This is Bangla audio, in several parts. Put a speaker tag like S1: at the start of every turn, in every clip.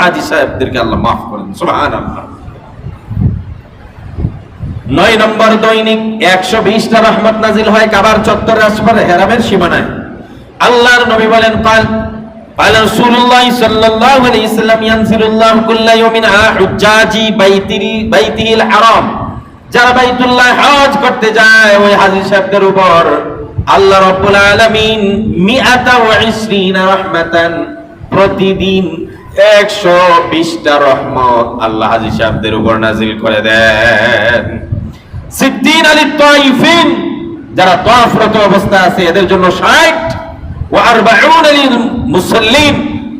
S1: হাজী সাহেবদেরকে আল্লাহ মাফ করেন, সুবহানাল্লাহ। 9 নম্বর, দৈনিক 120টা রহমত নাজিল হয় কাবার চত্বরে, আসপারে, হেরামের সীমানায়। আল্লাহর নবী বলেন, قال رسول الله صلى الله عليه وسلم ينزل الله كل يوم على حجاج بيته الحرام। যারা বাইতুল্লাহ হজ করতে যায় ওই হাজী সাহেবদের উপর আল্লাহ রাব্বুল আলামিন 120 রাহমাতান, প্রতিদিন 120টা রহমত আল্লাহ হাজী সাহেবদের উপর নাজিল করে দেন। সিদ্দিন আলী তাইফিন, যারা তাওয়াফরত অবস্থা আছে এদের জন্য 60, ওয়া 40 লিল মুসাল্লিন,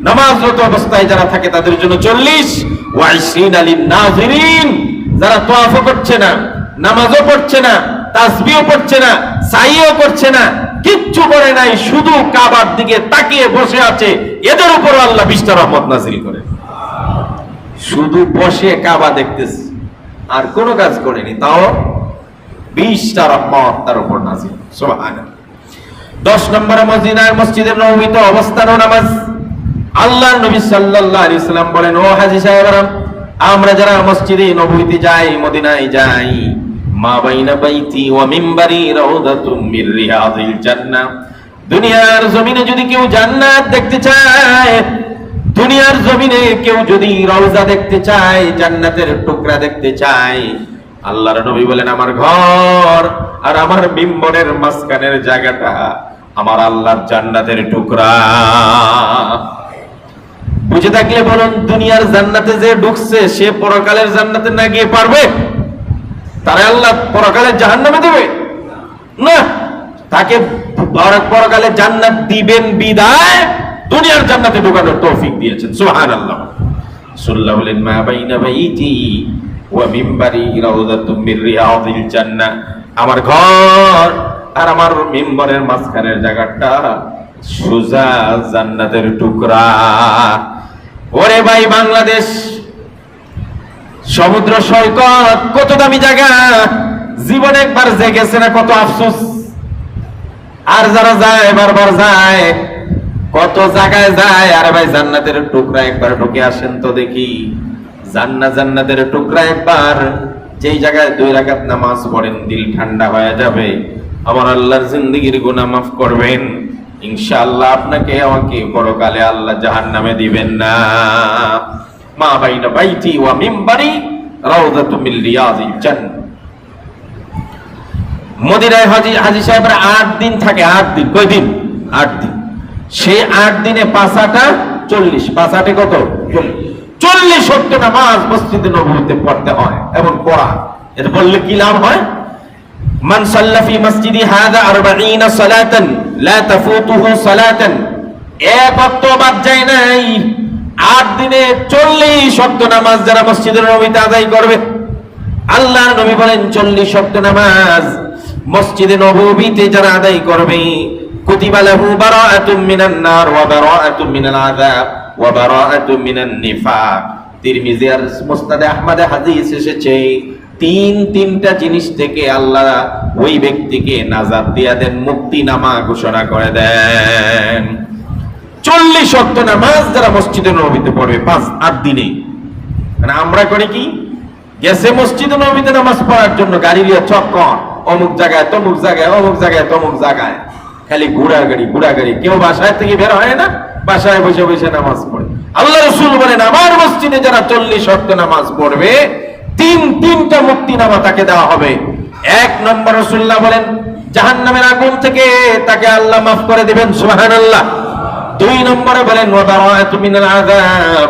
S1: নামাজরত অবস্থায় যারা থাকে তাদের জন্য 40, ওয়া 20 লিন নাযিরিন, যারা তাওয়াফ করছে না, নামাজও পড়ছে না, তাসবিহও পড়ছে না, সাইও করছে না, কিচ্ছু করে নাই, শুধু কাবার দিকে তাকিয়ে বসে আছে, এদের উপর আল্লাহ 20টা রহমত নাযিল করে। শুধু বসে কাবা দেখতেছে, আর কোনো কাজ করেনি, তাও 20টা রহমত তার উপর নাযিল, সুবহানাল্লাহ। 10 নম্বরে মসজিদে নববীতে অবস্থান ও নামাজ। আল্লাহর নবী সাল্লাল্লাহু আলাইহি সাল্লাম বলেন, ও হাজী সাহেবরা, আমরা যারা মসজিদে নববীতে যাই, মদিনায় যাই, মা বাইনা বাইতি ওয়া মিম্বারি রাউদাতুম মির রিয়াদিল জান্নাহ। দুনিয়ার জমিনে যদি কেউ জান্নাত দেখতে চায়, দুনিয়ার জমিনে কেউ যদি রওজা দেখতে চায়, জান্নাতের টুকরা দেখতে চায়, আল্লাহর নবী বলেন, আমার ঘর আর আমার মিম্বরের মাঝখানের জায়গাটা আমার আল্লাহর জান্নাতের টুকরা। বুঝে থাকলে বলুন, দুনিয়ার জান্নাতে যে ঢুকছে সে পরকালের জান্নাতে না গিয়ে পারবে? তারে আল্লাহ পরকালের জাহান্নামে দেবে না, তাকে পরকালে জান্নাত দিবেন বিদায় দুনিয়ার জান্নাতে ঢোকানোর তৌফিক দিয়েছেন, সুবহানাল্লাহ। সাল্লাল্লাহু আলাইহি মা বাইনা বাইতি ওয়া মিম্বারি রাউদাতুম মির রিয়াদিল জান্নাহ, আমার ঘর আর আমার মিম্বরের মাঝখানের জায়গাটা সোজা জান্নাতের টুকরা। ওরে ভাই, বাংলাদেশ সমুদ্র সৈকত কত দামি জায়গা, জীবনে একবার যে গেছে না কত আফসোস, আর যারা যায় বারবার যায়, কত জায়গায় যায়। আরে ভাই, জান্নাতের টুকরা একবার ঢুকে আসেন তো দেখি, জান্নাতের টুকরা একবার যেই জায়গায় 2 রাকাত নামাজ পড়েন, দিল ঠান্ডা হয়ে যাবে, আমার আল্লাহর জিন্দেগির গুনাহ মাফ করবেন ইনশাআল্লাহ। আপনাকে আমাকে পরকালে আল্লাহ জাহান্নামে দিবেন না। মা বাইনা বাইতি ওয়া মিম্বারি রাউদাতুম মির রিয়াদিল জান্নাহ। মদিনায় হাজী সাহেবরা 8 দিন থাকে, 8 দিন। কয় দিন? 8 দিন। সেই 8 দিনে 5 40, 5 কত? 40 ওয়াক্ত নামাজ মসজিদে নববীতে পড়তে হয় এবং পড়া। এটা বললে কি লাভ হয়? মান সাল্লা ফি মসজিদি হাযা 40 সালাতান লা তাফুতুহু সালাতান, এক ওয়াক্ত বাদ যায় নাই। 8 দিনে 40 ওয়াক্ত নামাজ যারা মসজিদে নববীতে আদায় করবে, আল্লাহর নবী বলেন 40 ওয়াক্ত নামাজ মসজিদে নববীতে যারা আদায় করবে, কুতিবা লাহু বারাআতুম মিনান নার ওয়া বারাআতুম মিনাল আযাব ওয়া বারাআতুম মিনান নিফাক। তিরমিজি আর মুসনাদে আহমদে হাদিস এসেছে, তিনটা জিনিস থেকে আল্লাহ ওই ব্যক্তিকে নাজাত দিয়া দেন, মুক্তিনামা ঘোষণা করে দেন। 40 ওয়াক্ত নামাজ যারা মসজিদে নববীতে পড়বে 5-8 দিনে। মানে আমরা করি কি, গেছে মসজিদে নববীতে নামাজ পড়ার জন্য, গাড়ি নিয়ে চক্কর, অমুক জায়গায় তমুক জায়গায়, অমুক জায়গায় তমুক জায়গায়, খালি ঘোড়াগাড়ি। কেউ বাসায় থেকে বের হয় না, বাসায় বসে বসে নামাজ পড়ে। আল্লাহ রাসূল বলেন, আমার মসজিদে যারা 40 ওয়াক্ত নামাজ পড়বে, তিনটা মুক্তিনামা তাকে দেওয়া হবে। 1 নম্বর, রাসূলুল্লাহ বলেন, জাহান্নামের আগুন থেকে তাকে আল্লাহ মাফ করে দিবেন, সুবহানাল্লাহ। 2 নম্বরে বলেন, ওয়া বারাআতু মিনাল আযাব,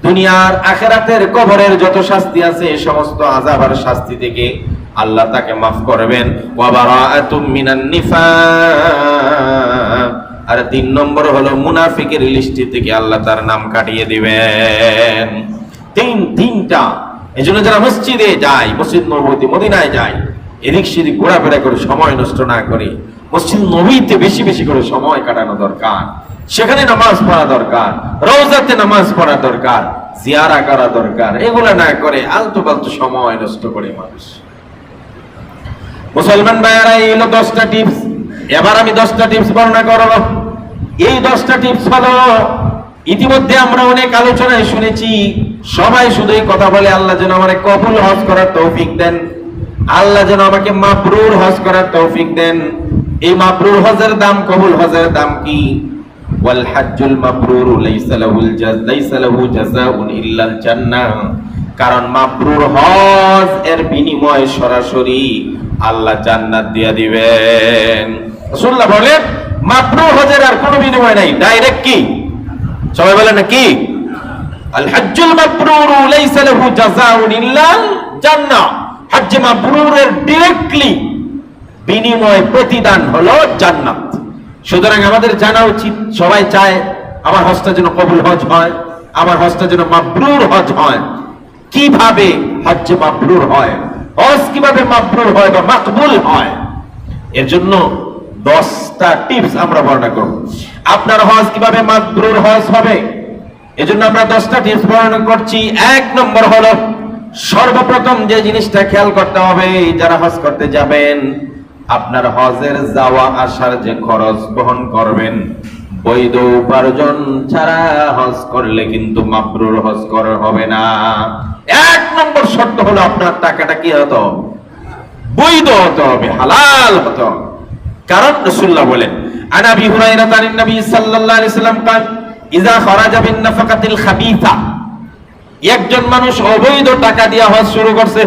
S1: দুনিয়ার আখিরাতের কবরের যত শাস্তি আছে সমস্ত আযাব আর শাস্তি থেকে আল্লাহ তাকে মাফ করবেন। ওয়া বারাআতু মিনান নিফাক, আর 3 নম্বর হলো মুনাফিকের লিস্ট থেকে আল্লাহ তার নাম কাটিয়ে দিবেন। তিনটা। এজন্য যারা মসজিদে যায়, মসজিদ নববীতে মদিনায় যায়, এদিক সেদিক ঘোরাফেরা করে সময় নষ্ট না করে মসজিদ নববীতে বেশি বেশি করে সময় কাটানো দরকার। সেখানে নামাজ পড়া দরকার, রওজাতে নামাজ পড়া দরকার, জিয়ারা করা দরকার। এগুলা না করে আলতু ফালতু সময় নষ্ট করে মানুষ। মুসলমান ভাইয়েরা, এই হলো 10টা টিপস। এবার আমি 10টা টিপস বর্ণনা করব। এই 10টা টিপস হলো ইতিমধ্যে আমরা অনেক আলোচনায় শুনেছি, সবাই শুধু এই কথা বলে, আল্লাহ যেন আমাকে কবুল হজ করার তৌফিক দেন, আল্লাহ যেন আমাকে মাবরুর হজ করার তৌফিক দেন। এই মাবরুর হজের দাম, কবুল হজের দাম কি? ওয়াল হাজ্জুল মাবরুর লাইসা লাহু জাযাউন ইল্লাল জান্নাহ। কারণ মাবরুর হজ এর বিনিময় সরাসরি আল্লাহ জান্নাত দিয়ে দিবেন। রাসূলুল্লাহ বলেন মাবরুর হজের আর কোনো বিনিময় নাই, ডাইরেক্ট কি? সবাই বলেন না কি? আল হাজ্জুল মাবরুর লাইসা লাহু জাযাউন ইল্লাল জান্নাহ। হজ মাবরুরের ডাইরেক্টলি বিনিময় প্রতিদান হলো জান্নাত। সুতরাং আমাদের জানা উচিত, সবাই চায় আমার হজটা যেন কবুল হজ হয়, আমার হজটা যেন মাবরুর হজ হয়। কিভাবে হজ মাবরুর হয়, হজ কিভাবে মাবরুর হয় বা মাকবুল হয়, এর জন্য 10টা টিপস আমরা বর্ণনা করব। আপনার হজ কিভাবে মাবরুর হজ হবে, এজন্য আমরা 10টা টিপস বর্ণনা করছি। 1 নম্বর হলো, সর্বপ্রথম যে জিনিসটা খেয়াল করতে হবে, যারা হজ করতে যাবেন, আপনার হজের যাওয়া আসার যে খরচ বহন করবেন, বৈধ উপার্জন ছাড়া হজ করলে কিন্তু মাবরুর হজ করা হবে না। 1 নম্বর শর্ত হলো আপনার টাকাটা কি হতে হবে? বৈধ হতে হবে, হালাল হতে হবে। কারণ রাসূলুল্লাহ বলেন, আনা আবি হুরায়রা আন নবী সাল্লাল্লাহু আলাইহি ওয়াসাল্লাম قال ইযা খারাজা বিন নাফাকাতিল খাবিসা। একজন মানুষ অবৈধ টাকা দিয়ে হজ শুরু করছে,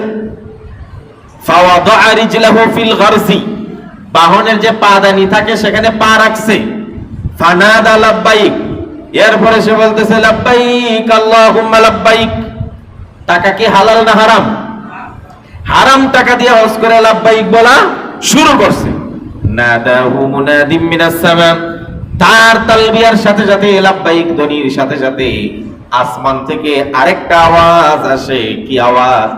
S1: ফাওয়াদা'a রিজলাহু ফিল গারসি, বাহনের যে পাদানি থাকে সেখানে পা রাখছে, ফানাদা লাব্বাইক, এরপরে সে বলতেছে লাব্বাইক আল্লাহুম্মা লাব্বাইক। টাকা কি হালাল না হারাম? হারাম টাকা দিয়ে হজ করে লাব্বাইক বলা শুরু করছে। নাদাহু মুনাদিম মিনাস সামা, তার তালবিয়ার সাথে সাথে, লাব্বাইক ধ্বনির সাথে সাথে আসমান থেকে আরেকটা আওয়াজ আসে। কি আওয়াজ?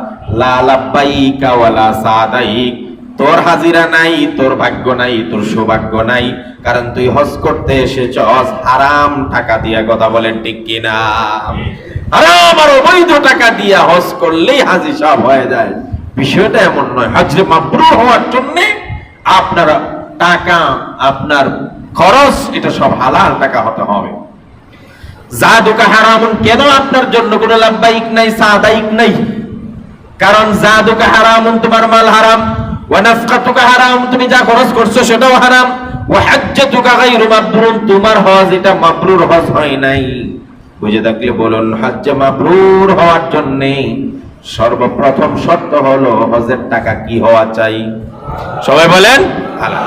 S1: লা লাব্বাইকা ওয়ালা সাদাইক, তোর হাজিরা নাই, তোর ভাগ্য নাই, তোর সৌভাগ্য নাই, কারণ তুই হজ করতে এসেছস হারাম টাকা দিয়া। কথা বলেন ঠিক কিনা? হারাম আর অবৈধ টাকা দিয়া হজ করলেই হাজি সাহেব হয়ে যায়, বিষয়টা এমন নয়। হজ মাবরুর হওয়ার জন্য আপনার টাকা, আপনার খরচ, এটা সব হালাল টাকা হতে হবে। জাদুকা হারামুন, কেন আপনার জন্য কোনো লাব্বাইক নাই, সাদাইক নাই? কারণ জাদুকা হারামুন, তোমার মাল হারাম, ওয়া নাফকাতুকা হারাম, তুমি যা খরচ করছো সেটাও হারাম, ওয়া হাজ্জাতুকা গায়রু মাবরুর, তোমার হজ এটা মাবরুর হজ হয় নাই। বুঝে থাকলে বলুন, হজ মাবরুর হওয়ার জন্য সর্বপ্রথম শর্ত হলো হজের টাকা কি হওয়া চাই? সবাই বলেন হালাল।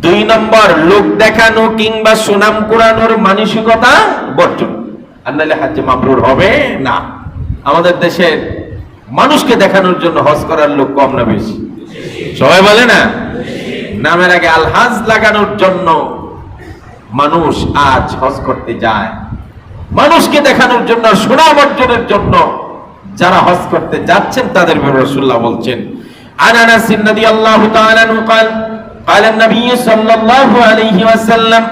S1: 2 নম্বর লোক দেখানো কিংবা সুনাম কুড়ানোর মানসিকতা বর্জন, আর নাহলে হজ মাবরুর হবে না। আমাদের দেশের মানুষকে দেখানোর জন্য হজ করার লোক কম না বেশি? সবাই বলে না? নামের আগে আলহাজ লাগানোর জন্য মানুষ আজ হজ করতে যায়, মানুষকে দেখানোর জন্য, সুনাম অর্জনের জন্য যারা হজ করতে যাচ্ছেন তাদের ব্যাপারে রাসূলুল্লাহ বলছেন, আন আনাস রাদিয়াল্লাহু তাআলা আনহু قال قال النبي صلى الله عليه وسلم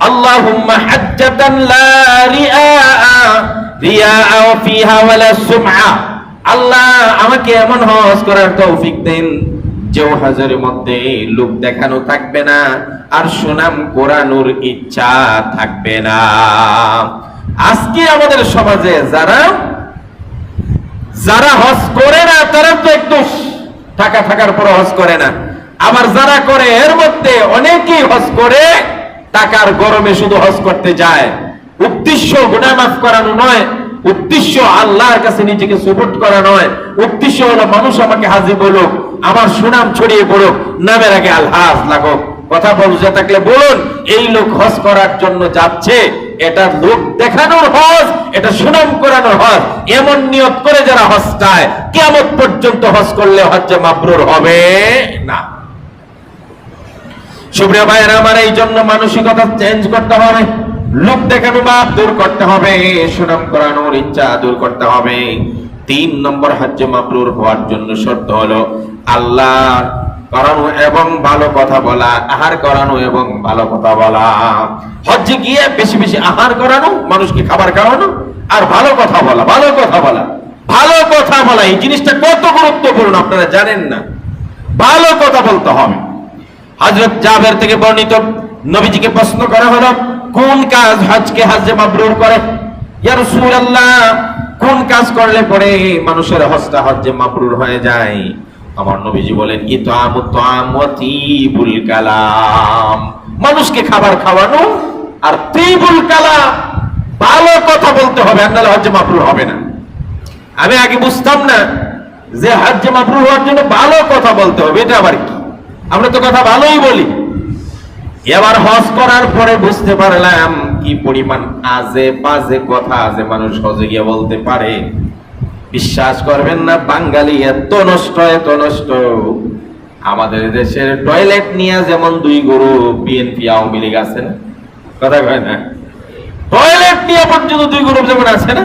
S1: اللهم حجة لا رياء فيها ولا سمعة। আল্লাহ আমাকে এমন হজ করার তৌফিক দেন যে হজের মধ্যে লোক দেখানো থাকবে না আর সুনাম কোরানোর ইচ্ছা থাকবে না। আজকে আমাদের সমাজে যারা হজ করে না তারা তো একটু টাকা থাকার পর হজ করে না, আবার যারা করে এর মধ্যে অনেকেই হজ করে টাকার গরমে শুধু হজ করতে যায়। উদ্দেশ্য গুনাহ মাফ করানো নয়, উদ্দেশ্য আল্লাহর কাছে নিজেকে সুবুত করা নয়, উদ্দেশ্য হলো মানুষ আমাকে হাজি বলুক, আমার সুনাম ছড়িয়ে পড়ুক, নামের আগে আলহাজ লাগুক। কথা বুঝে থাকলে বলুন, এই লোক হজ করার জন্য যাচ্ছে, এটা লোক দেখানোর হজ, এটা সুনাম করানোর হজ। এমন নিয়ত করে যারা হজ চায়, কিয়ামত পর্যন্ত হজ করলে হজ মাবরুর হবে না। সুপ্রিয় ভাইয়েরা আমার, এই জন্য মানসিকতা চেঞ্জ করতে হবে, লোক দেখানো ভাব দূর করতে হবে, সুনাম করানোর ইচ্ছা দূর করতে হবে। 3 নম্বর হজ মাবরুর হওয়ার জন্য শর্ত হলো আল্লাহ করানো এবং ভালো কথা বলা, আহার করানো এবং ভালো কথা বলা। হজ্জে গিয়ে বেশি বেশি আহার করানো, মানুষকে খাবার খাওয়ানো, আর ভালো কথা বলা। ভালো কথা বলা, ভালো কথা বলা, এই জিনিসটা কত গুরুত্বপূর্ণ আপনারা জানেন না। ভালো কথা বলতে হবে। হযরত জাবের থেকে বর্ণিত, নবীজিকে প্রশ্ন করা হলো, কোন কাজ হজকে হজ্জে মাবরুর করে? ইয়া রাসূলুল্লাহ, কোন কাজ করলে পরে মানুষের হজটা হজ্জে মাবরুর হয়ে যায়? আমার নবীজি বলেন, ইতআমুত তাআম ওয়া তিবুল কালাম, মানুষকে খাবার খাওয়ানো আর তিবুল কালাম, ভালো কথা বলতে হবে, নাহলে হজ্জে মাবরুর হবে না। আমি আগে বুঝতাম না যে হজ্জে মাবরুর হওয়ার জন্য ভালো কথা বলতে হবে, এটা আবার কি? আমরা তো কথা ভালোই বলি। এবার হজ করার পরে বুঝতে পারলাম কি পরিমাণ আজে বাজে কথা যে মানুষ হজে গিয়ে বলতে পারে। বিশ্বাস করবেন না, বাঙালি এত নষ্ট, এত নষ্ট। আমাদের দেশের টয়লেট নিয়ে যেমন দুই গ্রুপ, বিএনপি আওয়ামী লীগ আছে না, কথা কয় না? টয়লেট নিয়ে পর্যন্ত দুই গ্রুপ যেমন আছে না,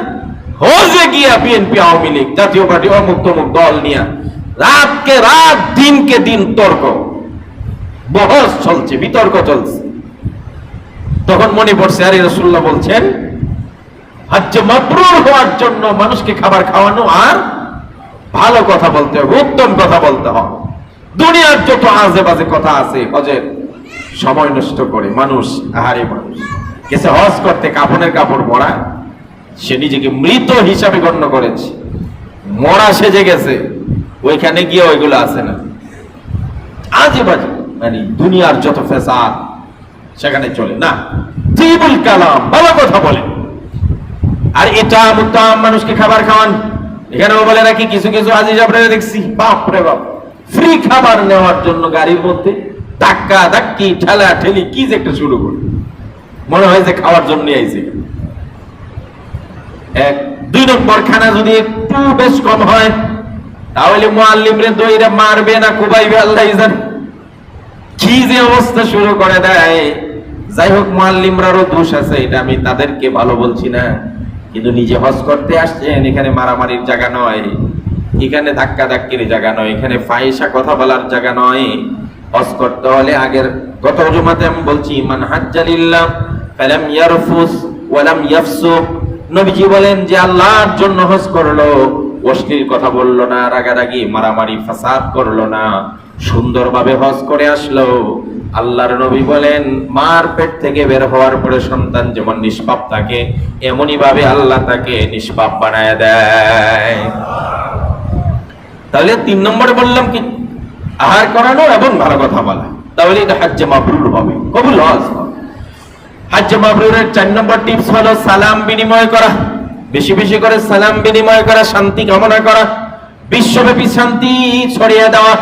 S1: হজে গিয়া বিএনপি আওয়ামী লীগ জাতীয় পার্টি অমুক তমুক দল নিয়ে রাতকে রাত দিনকে দিন তর্ক, বহস চলছে, বিতর্ক চলছে। তখন মনে পড়ছে, আরে রাসূলুল্লাহ বলছেন হজ্জে মাবরুর হওয়ার জন্য মানুষকে খাবার খাওয়ানো আর ভালো কথা বলতে হবে, উত্তম কথা বলতে হবে। দুনিয়ার যত আজে বাজে কথা আছে হজের সময় নষ্ট করে মানুষ, আহারে মানুষ গেছে হজ করতে, কাফনের কাপড় পরা, সে নিজেকে মৃত হিসাবে গণ্য করেছে, মরা সেজে গেছে, ওইখানে গিয়ে ওইগুলো আছে না, আজে বাজে মানে দুনিয়ার যত ফেসাদ সেখানে চলে না। তিবুল কালাম, ভালো কথা বলে। আর এটা মুতাম, মানুষকে খাবার খাওয়ান। এখানেও বলে নাকি কিছু কিছু আজিজ আপনারা দেখছি, বাপ রে বাপ, ফ্রি খাবার নেওয়ার জন্য গাড়ির মধ্যে ধাক্কা ধাক্কি ঠেলা ঠেলি কি যে একটা শুরু করে, মনে হয় যে খাওয়ার জন্য আইছে। এক দুই নম্বর খানা যদি একটু বেশ কম হয় তাহলে মুআল্লিমরে দইরা মারবে না কুবাইবে, আল্লাহ জানে কি যে অবস্থা শুরু করে দেয়। যাই হোক, মুআল্লিমরারও দোষ আছে, এটা আমি তাদেরকে ভালো বলছি না, কিন্তু নিজে হজ করতে আসছেন, এখানে মারামারির জায়গা নয়, এখানে ধাক্কা ধাক্কির জায়গা নয়, এখানে ফাহিশা কথা বলার জায়গা নয়। হজ করতে হলে আগের গত জুমাতে আমি বলছি, মান হাজ্জালিল্লাহ ফালাম ইয়ারফুস ওয়ালাম ইয়াফসুক, নবীজি বলেন যে আল্লাহর জন্য হজ করলো, অশ্লীল কথা বললো না, রাগারাগি মারামারি ফাসাদ করলো না, সুন্দরভাবে হজ করে আসলো। আল্লাহর নবী বলেন, মার পেট থেকে বের হওয়ার পরে সন্তান যেমন নিষ্পাপ থাকে, এমনই ভাবে আল্লাহ তাকে নিষ্পাপ বানায় দেয়। তাহলে 3 নম্বরে বললাম কি, আহার করানো এবং ভালো কথা বলা, তাহলে এটা হজ্জে মাবরুর হবে, কবুল হজ হবে। হজ্জে মাবরুরের 4 নম্বর টিপস হলো সালাম বিনিময় করা, বেশি বেশি করে সালাম বিনিময় করা, শান্তি কামনা করা, বিশ্বব্যাপী শান্তি ছড়িয়ে দেওয়া।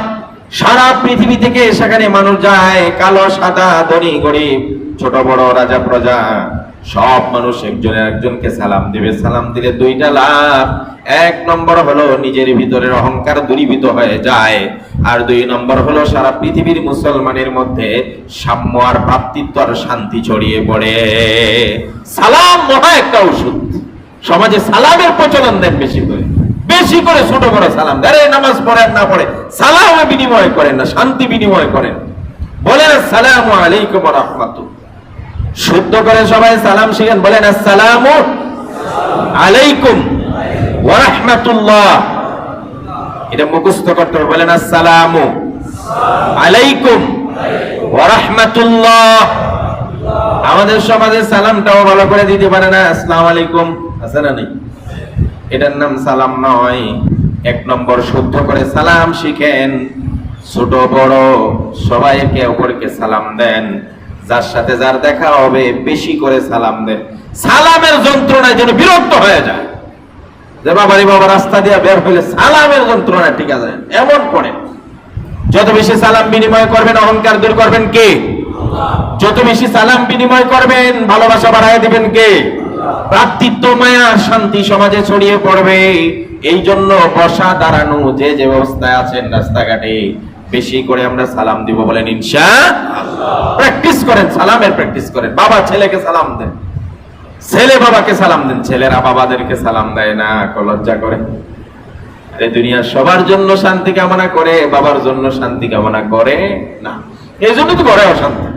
S1: সারা পৃথিবী থেকে সেখানে মানুষ যায়, কালো সাদা ধনী গরিব ছোট বড় রাজা প্রজা সব মানুষ একজনের একজনকে সালাম দিবে। সালাম দিলে 2টা লাভ। 1 নম্বর হলো নিজের ভিতরের অহংকার দূরীভূত হয়ে যায়, আর 2 নম্বর হলো সারা পৃথিবীর মুসলমানের মধ্যে সাম্য আর ভ্রাতৃত্ব আর শান্তি ছড়িয়ে পড়ে। সালাম মহা একটা ওষুধ। সমাজে সালামের প্রচলন দেন বেশি করে, বেশি করে ছোট বড় সালাম দেন। নামাজ পড়েন না পড়ে সালাম বিনিময় করেন না, শান্তি বিনিময় করেন, বলেন আসসালামু আলাইকুম ওয়া রাহমাতুল্লাহ। শুদ্ধ করে সবাই সালাম শিখেন, বলেন আসসালামু আলাইকুম ওয়া রাহমাতুল্লাহ। এটা মুখস্থ করতে হবে, বলেন আসসালামু আলাইকুম ওয়া রাহমাতুল্লাহ। আমাদের সমাজে সালামটাও ভালো করে দিতে পারে না, আসসালামু আলাইকুম আছে না নেই? এটার নাম সালাম নয়। 1 নম্বর শুদ্ধ করে সালাম শিখেন, ছোট বড় সবাই একে অপরকে সালাম দেন, যার সাথে যার দেখা হবে বেশি করে সালাম দেন। সালামের যন্ত্রণায় যেন বিরক্ত হয়ে যায়, যে বাবারি বাবা রাস্তা দিয়ে বের হইলে সালামের যন্ত্রণা ঠিক আছে এমন করে। যত বেশি সালাম বিনিময় করবেন অহংকার দূর করবেন কে? যত বেশি সালাম বিনিময় করবেন ভালোবাসা বাড়ায় দিবেন কে? ভ্রাতৃত্ব মায়া শান্তি সমাজে ছড়িয়ে পড়বে। এই জন্য বসা দাঁড়ানো যে যে অবস্থায় আছেন রাস্তাঘাটে বেশি করে আমরা সালাম দিব, বলেন ইনশাআল্লাহ। প্র্যাকটিস করেন, সালামের প্র্যাকটিস করেন। বাবা ছেলেকে সালাম দেন, ছেলে বাবাকে সালাম দেন, ছেলেরা বাবাদেরকে সালাম দেয় না, লজ্জা করে। এই দুনিয়া সবার জন্য শান্তি কামনা করে, বাবার জন্য শান্তি কামনা করে না। এই জন্য তো ঘরে অশান্তি।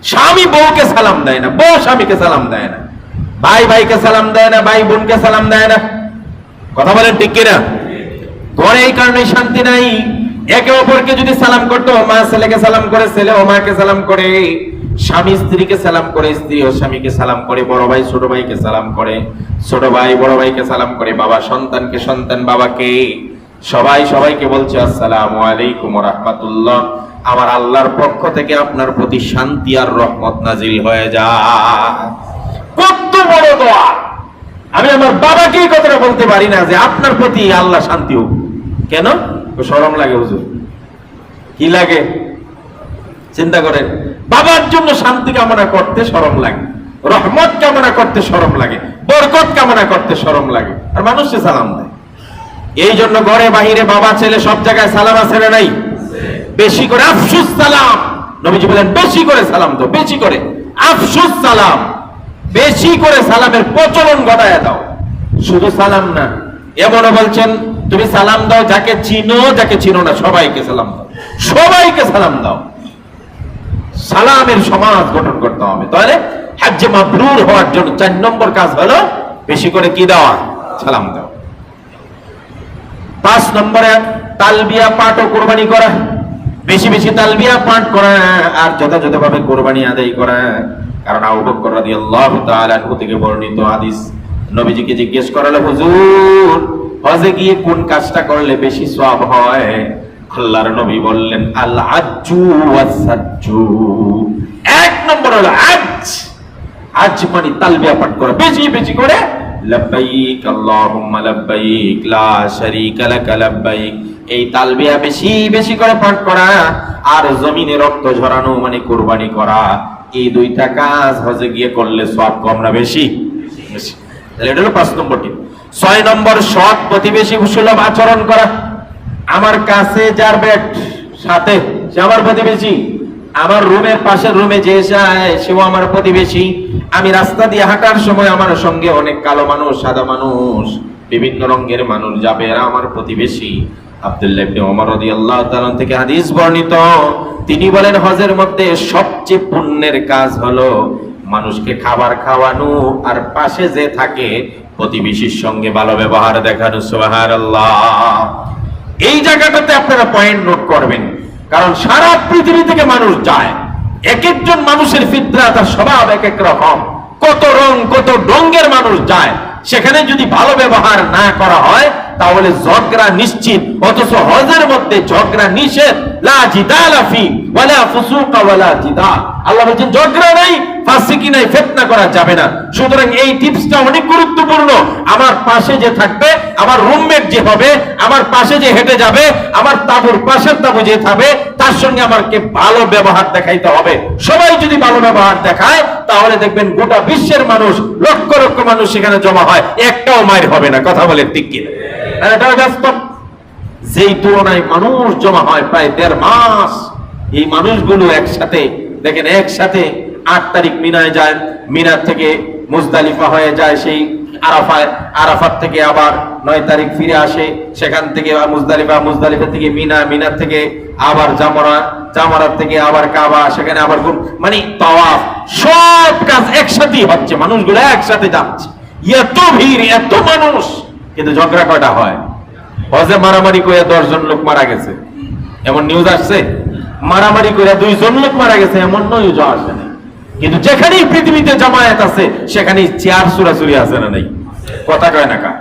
S1: স্বামী বউকে সালাম দেয় না, বউ স্বামীকে সালাম দেয় না, ভাই ভাইকে সালাম দেয় না, ভাই বোনকে সালাম দেয় না। কথা বলেন ঠিক কিনা? ঘরে এই কারণে শান্তি নাই। একে অপরকে যদি সালাম করতো, মা ছেলেকে সালাম করে, ছেলে ও মাকে সালাম করে, স্বামী স্ত্রীকে সালাম করে, স্ত্রী ও স্বামীকে সালাম করে, বড় ভাই ছোট ভাইকে সালাম করে, ছোট ভাই বড় ভাইকে সালাম করে, বাবা সন্তানকে, সন্তান বাবাকে, সবাই সবাইকে বলছে আসসালামু আলাইকুম ওয়া রাহমাতুল্লাহ। আমার আল্লাহর পক্ষ থেকে আপনার প্রতি শান্তি আর রহমত নাজিল হয়ে যায়। কত বড় দোয়া! আমি আমার বাবাকে এই কথাটা বলতে পারি না যে আপনার প্রতি আল্লাহ শান্তি হোক। কেন? শরম লাগে হুজুর। কি লাগে? চিন্তা করেন, বাবার জন্য শান্তি কামনা করতে শরম লাগে, রহমত কামনা করতে শরম লাগে, বরকত কামনা করতে শরম লাগে, আর মানুষকে সালাম দেয়। এই জন্য ঘরে বাহিরে বাবা ছেলে সব জায়গায় সালাম আছে না নাই? বেশি করে আফসুস সালাম। নবীজি বলেন বেশি করে সালাম দাও, বেশি করে আফসুস সালাম, বেশি করে সালামের প্রচলন ঘটায় দাও। শুধু সালাম না, এমনও বলছেন তুমি সালাম দাও যাকে চিনো, যাকে চিনো না সবাইকে সালাম দাও, সবাইকে সালাম দাও। সালামের সমাজ গঠন করতে হবে। তাহলে হজ্জে মাবরুর হওয়ার জন্য 4 নম্বর কাজ হলো বেশি করে কি দেওয়া? সালাম দাও। 5 নম্বরে তালবিয়া পাঠ ও কুরবানি করা, বেশি বেশি তালবিয়া পাঠ করা আর যথাযথভাবে কুরবানি আদায় করা। কারণ আবু বকর রাদিয়াল্লাহু তাআলা আনহু থেকে বর্ণিত হাদিস, নবীজিকে জিজ্ঞেস করা হলো হুজুর হজে গিয়ে কোন কাজটা করলে বেশি সওয়াব হয়? আল্লাহর নবী বললেন আল আজ্জু ওয়াস সাজ্জু। 1 নম্বর হলো আজ। আজ মানে তালবিয়া পাঠ করা বেশি বেশি করে, লাব্বাইক আল্লাহুম্মা লাব্বাইক লা শারীকা লাক লাব্বাইক, এই তালবিয়া বেশি বেশি করে পাঠ করা আর জমিনে রক্ত ঝরানো মানে কুরবানি করা। এই 2টা কাজ হজে গিয়ে করলে সওয়াব কম না বেশি? বেশি। তাহলে এটা হলো 5 নম্বরটি। 6 নম্বর সৎ প্রতিবেশী সুলভ আচরণ করা। আমার কাছে যার বেড সাথে সে আমার প্রতিবেশী, আমার রুমের পাশের রুমে যে যায় সেও আমার প্রতিবেশী। আমি রাস্তা দিয়ে হাঁটার সময় আমার সঙ্গে অনেক কালো মানুষ, সাদা মানুষ, বিভিন্ন রঙের মানুষ যাবে, এরা আমার প্রতিবেশী। আব্দুল্লাহ ইবনে ওমর রাদিয়াল্লাহু তাআলা থেকে হাদিস বর্ণিত, তিনি বলেন হজের মধ্যে সবচেয়ে পুণ্যের কাজ হলো মানুষকে খাবার খাওয়ানো আর পাশে যে থাকে প্রতিবেশীর সঙ্গে ভালো ব্যবহার দেখানো। সুবহানাল্লাহ। এই জায়গাটাতে আপনারা পয়েন্ট নোট করবেন, কারণ সারা পৃথিবী থেকে মানুষ যায়, এক একজন মানুষের ফিতরা তার স্বভাব এক এক রকম, কত রং কত রঙের মানুষ যায়। সেখানে যদি ভালো ব্যবহার না করা হয় তাহলে ঝগড়া নিশ্চিত। অথচ হজের মধ্যে ঝগড়া নিষেধ, লা জিদালা ফি ওয়ালা ফুসুকা ওয়ালা জিদাল। আল্লাহ বলেন ঝগড়া নাই, ফাসিকি নাই, ফিতনা করা যাবে না। সুতরাং এই টিপসটা অনেক গুরুত্বপূর্ণ। আমার পাশে যে থাকবে, আমার রুমমেট যে হবে, আমার পাশে যে হেঁটে যাবে, আমার তাঁবুর পাশের তাঁবু যে থাকবে, তার সঙ্গে আমাকে ভালো ব্যবহার দেখাইতে হবে। সবাই যদি ভালো ব্যবহার দেখায় তাহলে দেখবেন গোটা বিশ্বের মানুষ, লক্ষ লক্ষ মানুষ সেখানে জমা হয়, একটাও মার হবে না। কথা বলে ঠিক কিনা? এটা বাস্তব। যেই তুলনায় মানুষ জমা হয় প্রায় 1.5 মাস, এই মানুষগুলো একসাথে দেখেন, একসাথে 8 তারিখ মিনায় যায়, মিনার থেকে মুজদালিফা হয়ে যায় সেই আরাফায়, আরাফাত থেকে আবার 9 তারিখ ফিরে আসে, সেখান থেকে মুজদালিফা, মুজদালিফা থেকে মিনা, মিনার থেকে আবার জামরা, জামরাত থেকে আবার কাবা, সেখানে আবার মানে তাওয়াফ, সব কাজ একসাথেই হচ্ছে, মানুষগুলো একসাথে যাচ্ছে। এত ভিড়, এত মানুষ, কিন্তু ঝগড়া কয়টা হয়? হজে মারামারি করে 10 জন লোক মারা গেছে, এমন নিউজ আসছে। মারামারি করে 2 জন লোক মারা গেছে, এমন নিউজ আসে না। কিন্তু যেখানেই পৃথিবীতে জামায়াত আছে সেখানেই চেয়ার চুরাচুরি আছে না নাই? কথা কয় না কা?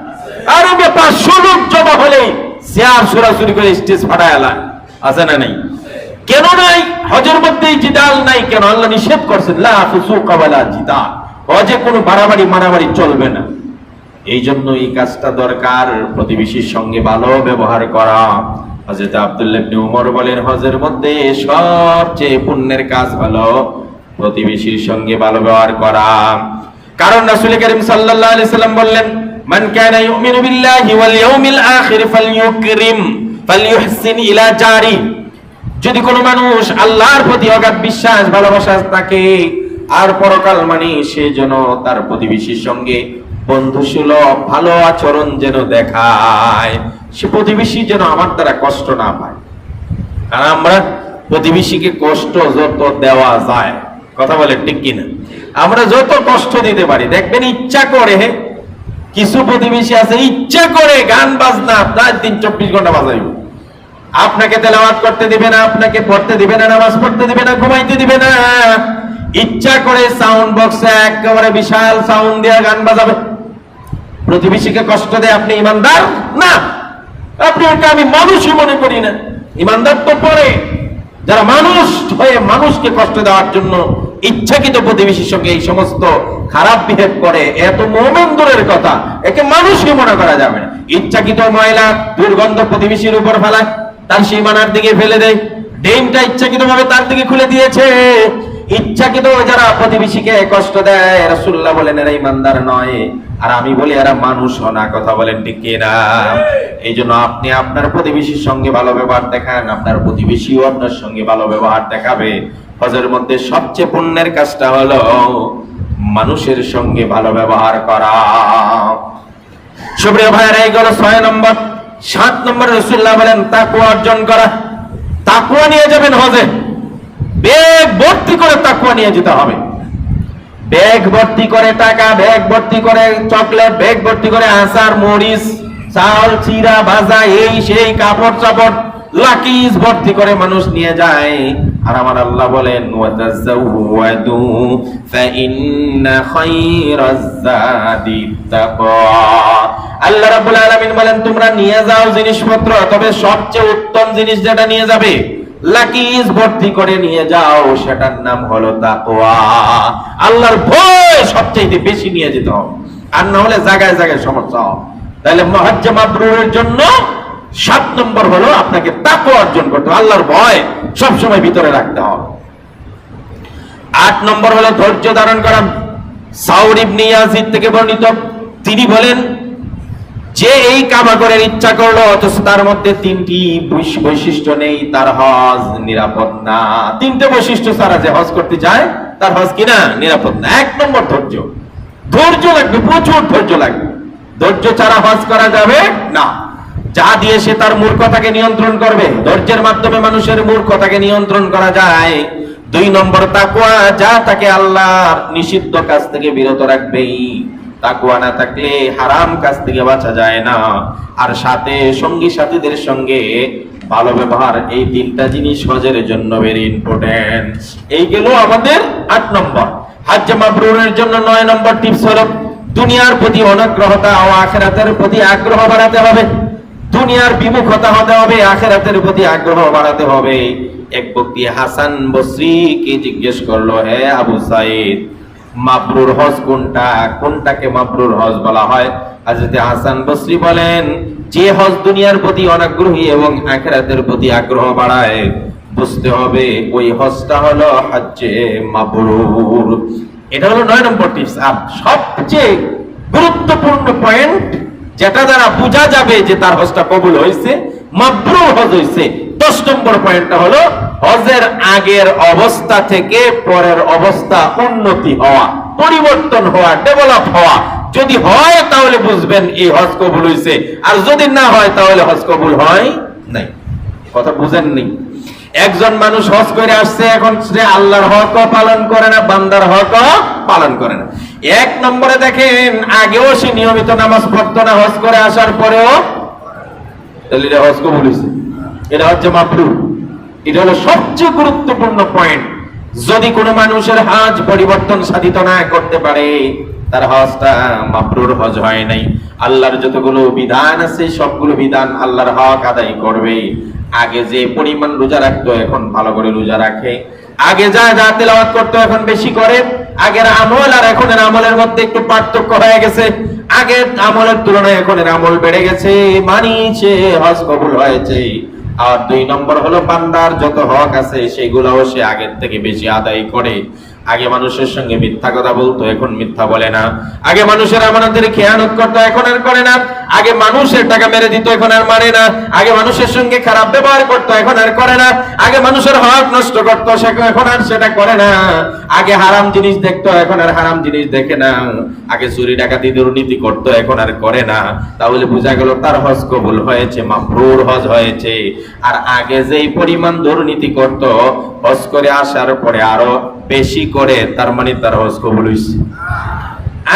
S1: আর 500 লোক জমা হলেই চেয়ার চুরাচুরি করে স্টেজ ফাটায় এলায়, আছে না নাই? কেন নাই? হজের মধ্যে জিদাল নাই কেন? আল্লাহ নিষেধ করছেন লা ফুসুকা ওয়ালা জিদাল, হজে কোনো বাড়াবাড়ি মারামারি চলবে না। এই জন্য এই কাজটা দরকার, প্রতিবেশীর সঙ্গে ভালো ব্যবহার করা। হযরত আব্দুল্লাহ ইবনে ওমর বলেন হজের মধ্যে সবচেয়ে পুণ্যের কাজ হলো প্রতিবেশীর সঙ্গে ভালো ব্যবহার করা। কারণ রাসূল করিম সাল্লাল্লাহু আলাইহি সাল্লাম বললেন মান কানা ইউমিনু বিল্লাহি ওয়াল ইয়াউমিল আখির ফালইউকরিম ফালইউহসিন ইলা জারি। যদি কোনো মানুষ আল্লাহর প্রতি অগাধ বিশ্বাস ভালোবাসা থাকে আর পরকাল মানে সে যেন তার প্রতিবেশীর সঙ্গে বন্ধুসুলভ ভালো আচরণ যেন দেখায়, সে প্রতিবেশী যেন আমার দ্বারা কষ্ট না পায়। কারণ আমরা প্রতিবেশীকে কষ্ট যত দেওয়া যায়, কথা বলে ঠিক কিনা, আমরা যত কষ্ট দিতে পারি, দেখবেন ইচ্ছা করে কিছু প্রতিবেশী আছে ইচ্ছা করে গান বাজনা প্রায় 3-24 ঘন্টা বাজাইব, আপনাকে তেলাওয়াত করতে দিবে না, আপনাকে পড়তে দিবে না, নামাজ পড়তে দিবে না, ঘুমাইতে দিবে না। ইচ্ছা করে সাউন্ড বক্সে একেবারে বিশাল সাউন্ড দিয়ে গান বাজাবে, প্রতিবেশীকে কষ্ট দেয়, আপনি ইমানদার না? আপনি ওকে আমি মানুষই মনে করি না। ইমানদার তো পরে যারা মানুষ হয়ে মানুষকে কষ্ট দেওয়ার জন্য ইচ্ছাকৃত প্রতিবেশীর সঙ্গে এই সমস্ত খারাপ বিহেভ করে, এত মোমেন দূরের কথা, একে মানুষই মনে করা যাবে না। ইচ্ছাকৃত ময়লা দুর্গন্ধ প্রতিবেশীর উপর ফেলায়, তার সীমানার দিকে ফেলে দেয়, ড্রেনটা ইচ্ছাকৃত ভাবে তার দিকে খুলে দিয়েছে। ইচ্ছাকৃত যারা প্রতিবেশীকে কষ্ট দেয়, রাসূলুল্লাহ বলেন এরা ইমানদার নয়। আর আমি বলি এরা মানুষ না। কথা বলেন ঠিক কিনা? এই জন্য আপনি আপনার প্রতিবেশীর সঙ্গে ভালো ব্যবহার দেখান, আপনার প্রতিবেশীও আপনার সঙ্গে ভালো ব্যবহার দেখাবে। হজের মধ্যে সবচেয়ে পুণ্যের কাজটা হলো মানুষের সঙ্গে ভালো ব্যবহার করা। সুপ্রিয় ভাইয়েরা, এই গেল 6 নম্বর। 7 নম্বর রাসূলুল্লাহ বলেন তাকওয়া অর্জন করা। তাকওয়া নিয়ে যাবেন হজে, ব্যাগ ভর্তি করে তাকওয়া নিয়ে যেতে হবে। ব্যাগ ভর্তি করে টাকা, ব্যাগ ভর্তি করে চকলেট, ব্যাগ ভর্তি করে আচার, মরিচ, চাল, চিরা, ভাজা, এই সেই কাপড় চাপড়, লাকিজ ভর্তি করে মানুষ নিয়ে যায়। আর আমার আল্লাহ বলেন ওয়াতাযাওয়াদু ফাইন্না খায়রাজ যাদিত তাকওয়া। আল্লাহ রাব্বুল আলামিন বলেন তোমরা নিয়ে যাও জিনিসপত্র, তবে সবচেয়ে উত্তম জিনিস যেটা নিয়ে যাবে, লাকিজ ভর্তি করে নিয়ে যাও, সেটার নাম হলো তাকওয়া। আল্লাহর ভয় সবচেয়ে বেশি নিয়ে যেতে হবে, আর না হলে জায়গায় জায়গায় সমস্যা হবে। তাহলে হজ্জ মাবরুরের জন্য 7 নম্বর হলো আপনাকে তাকওয়া অর্জন করতে হবে, আল্লাহর ভয় সবসময় ভিতরে রাখতে হবে। 8 নম্বর হলো ধৈর্য ধারণ করা। সাউর ইবনে ইয়াজিদ থেকে বর্ণিত, তিনি বলেন যে এই কাবা করার ইচ্ছা করলো অথচ তার মধ্যে 3টি বৈশিষ্ট্য নেই, তার হজ নিরাপদ না। 3টে বৈশিষ্ট্য ছাড়া যে হজ করতে যায় তার হজ কিনা নিরাপদ না। 1 নম্বর ধৈর্য। ধৈর্য লাগবে, প্রচুর ধৈর্য লাগবে। ধৈর্য ছাড়া হজ করা যাবে না। যা দিয়ে সে তার মূর্খতাকে নিয়ন্ত্রণ করবে, ধৈর্যের মাধ্যমে মানুষের মূর্খতাকে নিয়ন্ত্রণ করা যায়। 2 নম্বর তাকওয়া, যা তাকে আল্লাহর নিষিদ্ধ কাজ থেকে বিরত রাখবেই। তাকওয়া না থাকলে হারাম কাজ থেকে বাঁচা যায় না। আর সাথে সঙ্গী সাথীদের সঙ্গে ভালো ব্যবহার, এই 3টা জিনিস হজের জন্য ভেরি ইম্পর্টেন্ট। এই গেল আমাদের 8 নম্বর। হজ্জ মাবরুরের জন্য 9 নম্বর টিপস হলো দুনিয়ার প্রতি অনুগ্রহতা ও আখিরাতের প্রতি আগ্রহ বাড়াতে হবে। দুনিয়ার বিমুখতা হতে হবে, আখিরাতের প্রতি আগ্রহ বাড়াতে হবে। এক ব্যক্তি হাসান বসরিকে জিজ্ঞেস করলো, হে আবু সাইদ, মাবরুর হজ কোনটা? কোনটাকে মাবরুর হজ বলা হয়? হযরত হাসান বসরি বলেন, যে হজ দুনিয়ার প্রতি অনাগ্রহী এবং আখিরাতের প্রতি আগ্রহ বাড়ায়, বুঝতে হবে ওই হজটা হলো হজ্জে মাবরুর। এটা হলো 9 নম্বর টিপস। আর সবচেয়ে গুরুত্বপূর্ণ পয়েন্ট, যেটা দ্বারা বোঝা যাবে যে তার হজটা কবুল হয়েছে, মাবরুর হজ হয়েছে, 10 নম্বর পয়েন্টটা হলো হজের আগের অবস্থা থেকে পরের অবস্থা উন্নতি হওয়া, পরিবর্তন হওয়া, ডেভেলপ হওয়া। যদি হয় তাহলে বুঝবেন এই হজ কবুল হয়েছে, আর যদি না হয় তাহলে হজ কবুল হয় নাই। কথা বুঝেননি? একজন মানুষ হজ করে আসছে, এখন সে আল্লাহর হকও পালন করে না, বান্দার হকও পালন করে না। 1 নম্বরে দেখেন, আগেও সে নিয়মিত নামাজ পড়তো না, হজ করে আসার পরেও, তাহলে এটা হজ কবুল হয়েছে, এটা হচ্ছে মাবরুর। এটা হলো সবচেয়ে গুরুত্বপূর্ণ পয়েন্ট। যদি কোনো মানুষের হজ পরিবর্তন সাধিত না করতে পারে, তার হজটা মাবরুর হজ হয় নাই। আল্লাহর যতগুলো বিধান আছে সবগুলো বিধান আল্লাহর হক আদায় করবে। আগে যে পরিমাণ রোজা রাখতো এখন ভালো করে রোজা রাখে, আগে যা যা তেলাওয়াত করতো এখন বেশি করে। আগের আমল আর এখনের আমলের মধ্যে একটু পার্থক্য হয়ে গেছে, আগের আমলের তুলনায় এখনের আমল বেড়ে গেছে, মানিছে, হজ কবুল হয়েছে। আর 2 নম্বর হলো বান্দার যত হক আছে সেগুলোও সে আগের থেকে বেশি আদায় করে। আগে মানুষের সঙ্গে মিথ্যা কথা বলতো, এখন মিথ্যা বলে না। আগে মানুষের আমানতের খেয়ানত করতো, এখন আর করে না। আগে মানুষের টাকা মেরে দিত, এখন আর মারে না। আগে মানুষের সঙ্গে খারাপ ব্যবহার করতো, এখন আর করে না। আগে মানুষের হক নষ্ট করতো, এখন আর সেটা করে না। আগে হারাম জিনিস দেখতো, এখন আর হারাম জিনিস দেখে না। আগে চুরি ডাকাতি দুর্নীতি করতো, এখন আর করে না। তাহলে বোঝা গেল তার হজ কবুল হয়েছে, মাবরুর হজ হয়েছে। আর আগে যেই পরিমাণ দুর্নীতি করতো, হজ করে আসার পরে আরো বেশি করে, তার মানে তার হজ কবুল হয়েছে।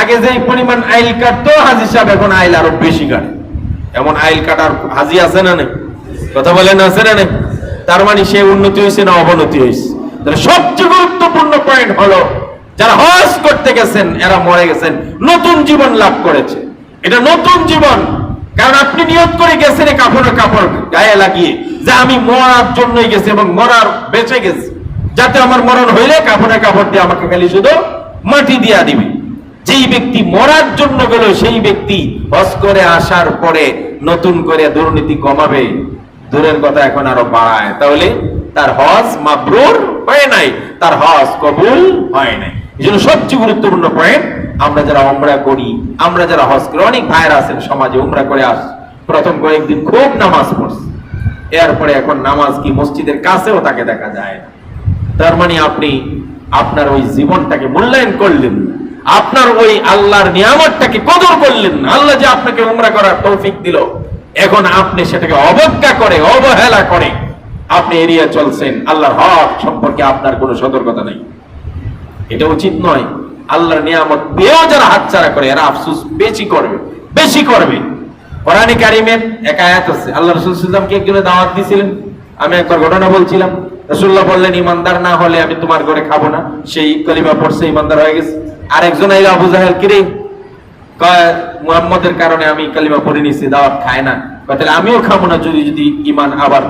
S1: আগে যেই পরিমাণ আইল কাটতো হাজি সাহেব, এখন আইল আরো বেশি কাটে। এমন আইল কাটার হাজি আছে না নেই? কথা বলেন, আছে না নেই? তার মানে সে উন্নতি হয়েছে না অবনতি হয়েছে? তাহলে সবচেয়ে গুরুত্বপূর্ণ পয়েন্ট হলো যারা হজ করতে গেছেন এরা মরে গেছেন, নতুন জীবন লাভ করেছে। এটা নতুন জীবন, কারণ আপনি নিয়ত করে গেছেন কাপড় গায়ে লাগিয়ে যে আমি মরার জন্যই গেছি এবং মরার বেঁচে গেছি, যাতে আমার মরণ হইলে কাপড় দিয়ে আমাকে খালি শুধু মাটি দিয়া দিবে। যেই ব্যক্তি মরার জন্য গেল সেই ব্যক্তি হজ করে আসার পরে নতুন করে দুর্নীতি কমাবে, দূরের কথা এখন আরো বাড়ায়, তাহলে তার হজ মাবরুর হয় নাই, তার হজ কবুল হয় নাই। এই জন্য সবচেয়ে গুরুত্বপূর্ণ পয়েন্ট, আমরা যারা উমরা করি, আমরা যারা হজ করি, অনেক ভাইরা আছেন সমাজে উমরা করে আস, প্রথম কয়েকদিন খুব নামাজ পড়ছে, এরপরে এখন নামাজ কি মসজিদের কাছেও তাকে দেখা যায় না। তার মানে আপনি আপনার ওই জীবনটাকে মূল্যায়ন করলেন, আপনার ওই আল্লাহর নিয়ামতটাকে কদর করলেন। আল্লাহ যে আপনাকে উমরা করার তৌফিক দিল, এখন আপনি সেটাকে অবজ্ঞা করে অবহেলা করে আপনি এড়িয়ে চলছেন। আল্লাহর হক সম্পর্কে আপনার কোনো সতর্কতা নেই, এটা উচিত নয়। আল্লাহর নিয়ামত পেয়েও যারা হাতছাড়া করে এরা আফসোস বেশি করবে। কোরআনে কারিমের এক আয়াত আছে, আল্লাহ রাসূল সাল্লাল্লাহু আলাইহি ওয়াসাল্লামকে একজনে দাওয়াত দিয়েছিলেন। আমি একবার ঘটনা বলছিলাম, রাসূলুল্লাহ বললেন ইমানদার না হলে আমি তোমার ঘরে খাবো না। সেই কলিমা পড়ছে, ইমানদার হয়ে গেছে। আরেকজন আইলো, আবু জাহেল, কিরে মুহাম্মদের কারণে আমি কালিমা পড়ে নিছি, দাওয়াত খায় না, তাহলে আমিও খাবো না যদি ইমান আবার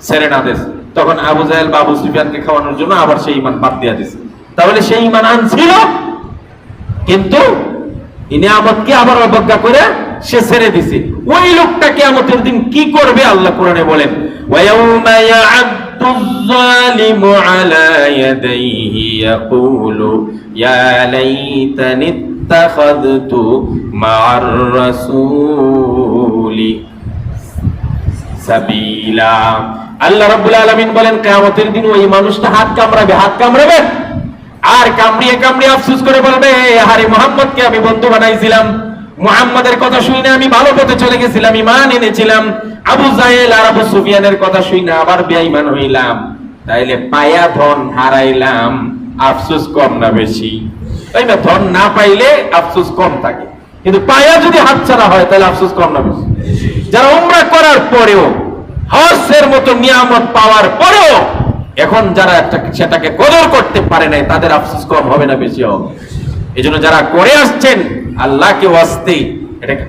S1: ছেড়ে না দেশ। তখন আবু জাহেল বা আবু সুফিয়ানকে খাওয়ানোর জন্য আবার সেই ইমান বাদ দিয়া দিছে। তাহলে সেই ইমান আনছিল, কিন্তু নিয়ামতকে আবার অবজ্ঞা করে সে ছেড়ে দিছে। ওই লোকটা কিয়ামতের দিন কি করবে আল্লাহ কোরআনে বলেন, ওয়ায়াউমা ইয়া'আদ্দুয যালিমু আলা ইয়াদাইহি ইয়াকুলু ইয়া লাইতানি ইত্তাখাযতু মা'আর রাসূলি সাবিলা। আল্লাহ রাব্বুল আলামিন বলেন কিয়ামতের দিন ওই মানুষটা হাত কামড়াবে আর কামড়িয়ে আফসোস করে বলবে, আরে মুহাম্মদকে আমি বন্ধু বানাইছিলাম, মুহাম্মাদের কথা শুনে আমি ভালো পথে চলে গেছিলাম, ঈমান এনেছিলাম, আবু জাহেল আর আবু সুফিয়ানের কথা শুনে আবার বেঈমান হইলাম, তাইলে পায়া ধন হারাইলাম, আফসোস কম না বেশি? তাই না? ধন না পাইলে আফসোস কম থাকে, কিন্তু পায়া যদি হাতছাড়া হয় তাহলে আফসোস কম না বেশি? যারা উমরা করার পরেও, হজের মতো নিয়ামত পাওয়ার পরেও এখন যারা সেটাকে কদর করতে পারে নাই, তাদের আফসোস কম হবে না বেশি হবে? এই জন্য যারা করে আসছেন আল্লাহকে ওয়াস্তে এটাকে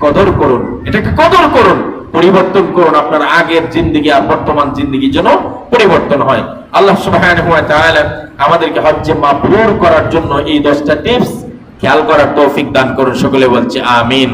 S1: কদর করুন, পরিবর্তন করুন। আপনার আগের জিন্দেগি আর বর্তমান জিন্দেগির জন্য পরিবর্তন হয়। আল্লাহ সুবহানাহু ওয়া তাআলা আমাদেরকে হজ্জে মাবরুর করার জন্য এই 10টা টিপস খেয়াল করার তৌফিক দান করুন। সকলে বলছে আমিন।